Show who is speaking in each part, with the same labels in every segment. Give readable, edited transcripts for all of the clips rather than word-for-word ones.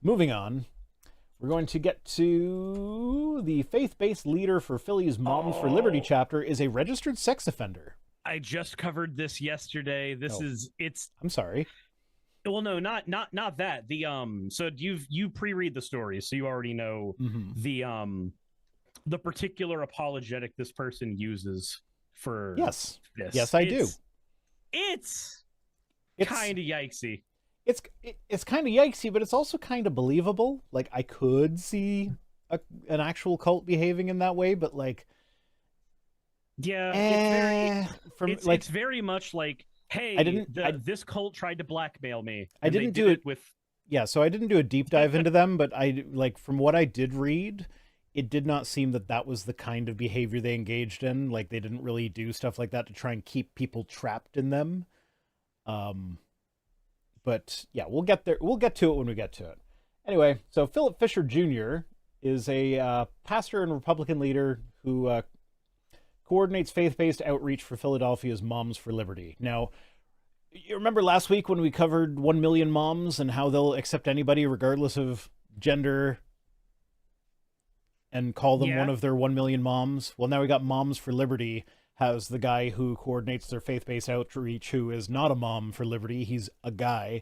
Speaker 1: Moving on, we're going to get to the faith-based leader for Philly's Moms for Liberty chapter is a registered sex offender.
Speaker 2: I just covered this yesterday.
Speaker 1: I'm sorry.
Speaker 2: Well, no, not that. So you pre-read the story, so you already know the particular apologetic this person uses for
Speaker 1: this.
Speaker 2: Yes,
Speaker 1: I do.
Speaker 2: It's kind of yikesy.
Speaker 1: It's kind of yikesy, but it's also kind of believable. Like, I could see an actual cult behaving in that way, but like,
Speaker 2: yeah, it's very much like, hey, this cult tried to blackmail me.
Speaker 1: I didn't do it with. Yeah, so I didn't do a deep dive into them, but from what I did read, it did not seem that was the kind of behavior they engaged in. Like, they didn't really do stuff like that to try and keep people trapped in them. But yeah, we'll get there. We'll get to it when we get to it. Anyway, so Philip Fisher Jr. is a pastor and Republican leader who coordinates faith-based outreach for Philadelphia's Moms for Liberty. Now, you remember last week when we covered 1 million moms and how they'll accept anybody regardless of gender and call them one of their 1 million moms? Well, now we got Moms for Liberty has the guy who coordinates their faith-based outreach who is not a mom for liberty. He's a guy.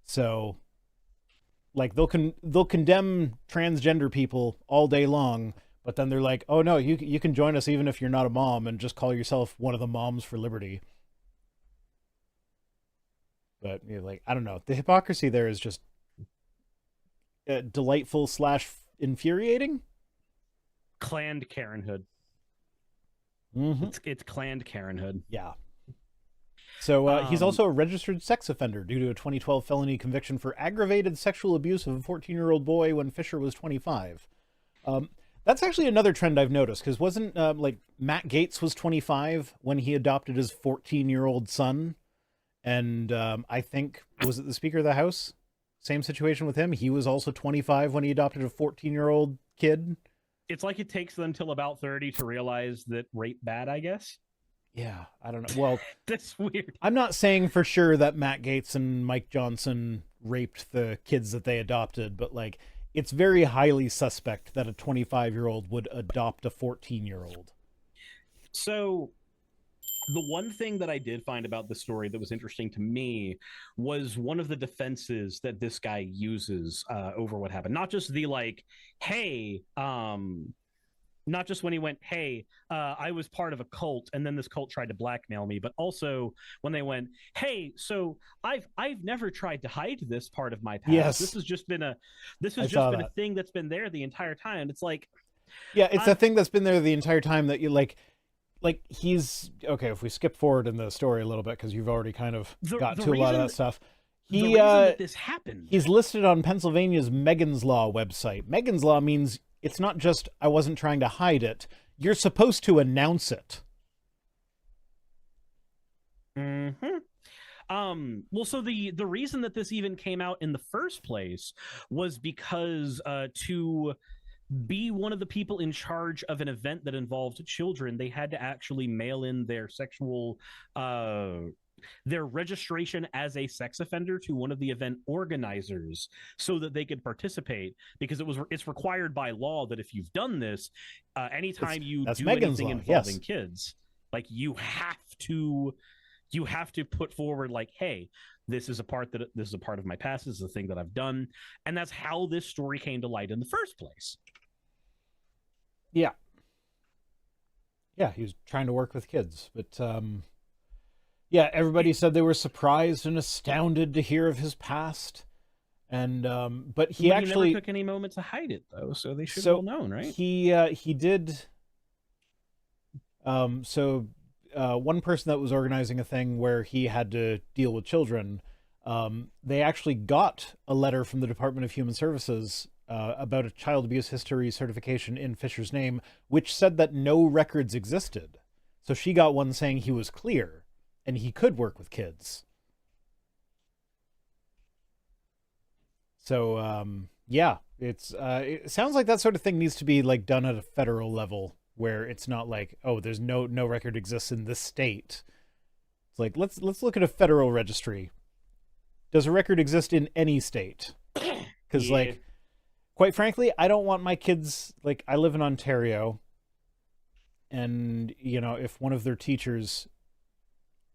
Speaker 1: So, like, they'll condemn transgender people all day long, but then they're like, oh no, you can join us even if you're not a mom and just call yourself one of the Moms for Liberty. But you're like, I don't know. The hypocrisy there is just delightful / infuriating.
Speaker 2: Planned Karenhood.
Speaker 1: Mm-hmm.
Speaker 2: It's planned Karenhood.
Speaker 1: Yeah. So he's also a registered sex offender due to a 2012 felony conviction for aggravated sexual abuse of a 14-year-old boy when Fisher was 25. That's actually another trend I've noticed, because wasn't Matt Gaetz was 25 when he adopted his 14-year-old son, and I think, was it the Speaker of the House? Same situation with him. He was also 25 when he adopted a 14-year-old kid.
Speaker 2: It's like it takes them until about 30 to realize that rape bad, I guess.
Speaker 1: Yeah, I don't know. Well,
Speaker 2: that's weird.
Speaker 1: I'm not saying for sure that Matt Gaetz and Mike Johnson raped the kids that they adopted, but like, it's very highly suspect that a 25-year-old would adopt a 14-year-old.
Speaker 2: So the one thing that I did find about the story that was interesting to me was one of the defenses that this guy uses over what happened. Not just the like, hey, not just when he went, hey, I was part of a cult and then this cult tried to blackmail me, but also when they went, hey, so I've never tried to hide this part of my past.
Speaker 1: Yes.
Speaker 2: This has just been a thing that's been there the entire time. It's like,
Speaker 1: yeah, it's a thing that's been there the entire time that you like he's okay. If we skip forward in the story a little bit, because you've already kind of got to a lot of that stuff.
Speaker 2: The reason that this happened,
Speaker 1: he's listed on Pennsylvania's Megan's Law website. Megan's Law means it's not just I wasn't trying to hide it. You're supposed to announce it.
Speaker 2: Mm-hmm. Well, so the reason that this even came out in the first place was because to be one of the people in charge of an event that involved children, they had to actually mail in their sexual their registration as a sex offender to one of the event organizers so that they could participate, because it's required by law that if you've done this, anytime you do anything involving kids, like you have to put forward like, hey, this is a part of my past, this is a thing that I've done. And that's how this story came to light in the first place.
Speaker 1: Yeah, he was trying to work with kids, but yeah, everybody said they were surprised and astounded to hear of his past, and but he actually
Speaker 2: never took any moment to hide it, though, so they should have known, right?
Speaker 1: He did. One person that was organizing a thing where he had to deal with children, they actually got a letter from the Department of Human Services about a child abuse history certification in Fisher's name, which said that no records existed. So she got one saying he was clear and he could work with kids. So, yeah, it sounds like that sort of thing needs to be like done at a federal level, where it's not like, oh, there's no record exists in this state. It's like, let's look at a federal registry. Does a record exist in any state? Because Because, like, quite frankly, I don't want my kids, like, I live in Ontario, and, you know, if one of their teachers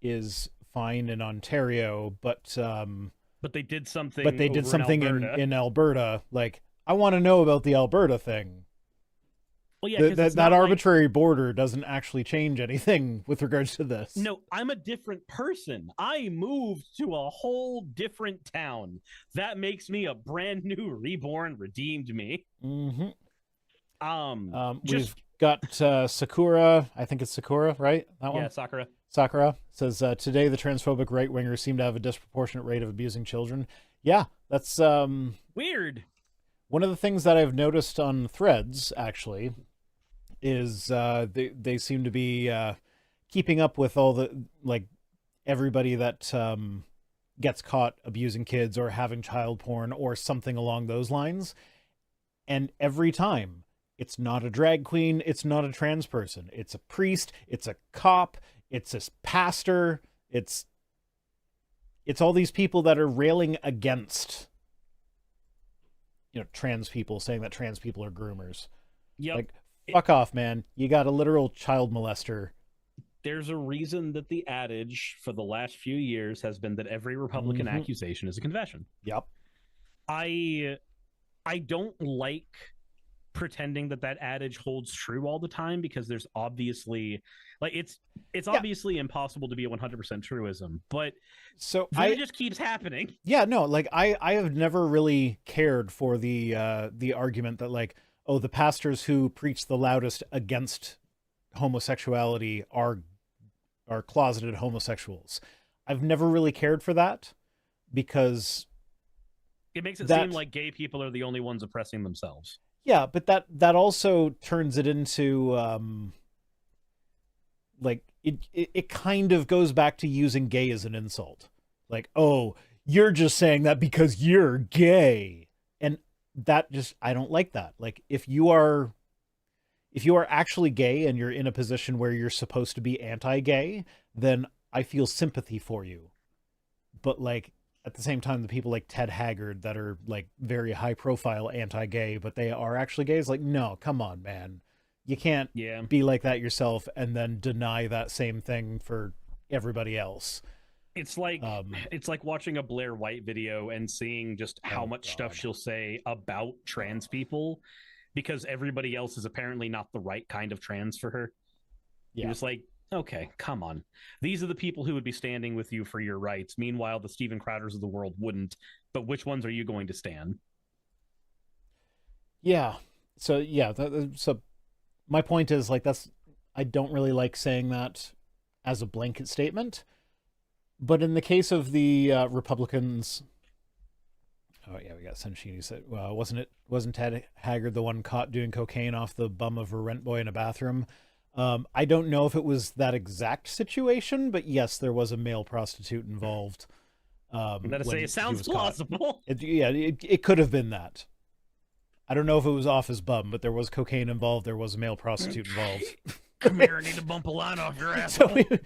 Speaker 1: is fine in Ontario, but
Speaker 2: they did something
Speaker 1: in Alberta, like, I want to know about the Alberta thing.
Speaker 2: Well, yeah,
Speaker 1: that arbitrary border doesn't actually change anything with regards to this.
Speaker 2: No, I'm a different person. I moved to a whole different town. That makes me a brand new, reborn, redeemed me.
Speaker 1: Mm-hmm.
Speaker 2: Just...
Speaker 1: We've got Sakura. I think it's Sakura, right? That one?
Speaker 2: Yeah, Sakura.
Speaker 1: Sakura says, today the transphobic right-wingers seem to have a disproportionate rate of abusing children. Yeah, that's...
Speaker 2: weird.
Speaker 1: One of the things that I've noticed on threads, actually, is they seem to be keeping up with all the, like, everybody that gets caught abusing kids or having child porn or something along those lines. And every time, it's not a drag queen, it's not a trans person. It's a priest, it's a cop, it's a pastor, it's all these people that are railing against, you know, trans people, saying that trans people are groomers.
Speaker 2: Yep.
Speaker 1: Like, fuck off, man. You got a literal child molester.
Speaker 2: There's a reason that the adage for the last few years has been that every Republican accusation is a confession.
Speaker 1: Yep.
Speaker 2: I don't like pretending that adage holds true all the time, because there's obviously, like, it's obviously impossible to be a 100% truism, but
Speaker 1: so
Speaker 2: it just keeps happening.
Speaker 1: Yeah, no, like, I have never really cared for the argument that, like, oh, the pastors who preach the loudest against homosexuality are closeted homosexuals. I've never really cared for that, because
Speaker 2: it makes it seem like gay people are the only ones oppressing themselves.
Speaker 1: Yeah, but that also turns it into like, it kind of goes back to using gay as an insult. Like, oh, you're just saying that because you're gay. And that just, I don't like that. Like, if you are actually gay and you're in a position where you're supposed to be anti-gay, then I feel sympathy for you. But, like, at the same time, the people like Ted Haggard that are, like, very high profile anti-gay, but they are actually gay, is like, no, come on, man. You can't be like that yourself and then deny that same thing for everybody else.
Speaker 2: It's like watching a Blair White video and seeing just how much stuff she'll say about trans people, because everybody else is apparently not the right kind of trans for her. Yeah. You're just like, okay, come on. These are the people who would be standing with you for your rights. Meanwhile, the Steven Crowders of the world wouldn't. But which ones are you going to stand? Yeah. So, yeah. So my point is, like, I don't really like saying that as a blanket statement. But in the case of the Republicans... Oh, yeah, we got Sunshini said, wasn't Ted Haggard the one caught doing cocaine off the bum of a rent boy in a bathroom? I don't know if it was that exact situation, but yes, there was a male prostitute involved. I'm gonna say it sounds plausible. It could have been that. I don't know if it was off his bum, but there was cocaine involved. There was a male prostitute involved. Come here, I need to bump a line off your asshole. So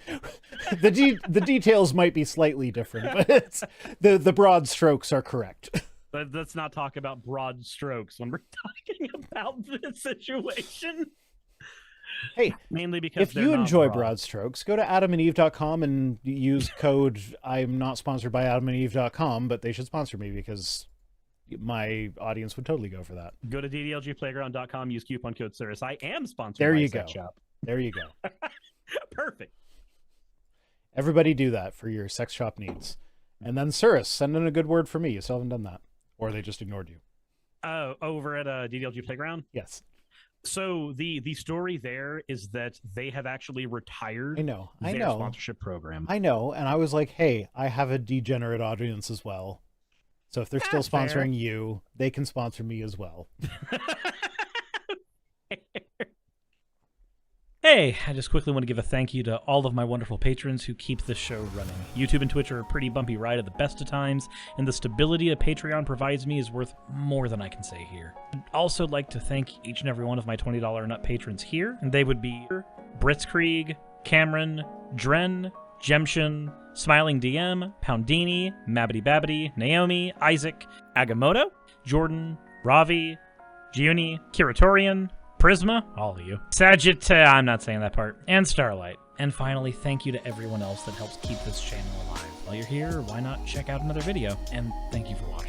Speaker 2: the details might be slightly different, but the broad strokes are correct. But let's not talk about broad strokes when we're talking about this situation. Hey, mainly because if you enjoy broad strokes, go to adamandeve.com and use code. I'm not sponsored by adamandeve.com, but they should sponsor me because my audience would totally go for that. Go to ddlgplayground.com, use coupon code Suris. I am sponsored by a sex shop. There you go. Perfect. Everybody do that for your sex shop needs. And then Suris, send in a good word for me. You still haven't done that. Or they just ignored you. Over at DDLG Playground? Yes. So the story there is that they have actually retired their sponsorship program. I know, and I was like, hey, I have a degenerate audience as well. So if they're still sponsoring you, they can sponsor me as well.
Speaker 3: Hey, I just quickly want to give a thank you to all of my wonderful patrons who keep this show running. YouTube and Twitch are a pretty bumpy ride at the best of times, and the stability that Patreon provides me is worth more than I can say here. I'd also like to thank each and every one of my $20 and up patrons here, and they would be Britzkrieg, Cameron, Dren, Jemshin, Smiling DM, Poundini, Mabbity Babbity, Naomi, Isaac, Agamotto, Jordan, Ravi, Giuni, Kiratorian, Prisma, all of you, I'm not saying that part, and Starlight. And finally, thank you to everyone else that helps keep this channel alive. While you're here, why not check out another video? And thank you for watching.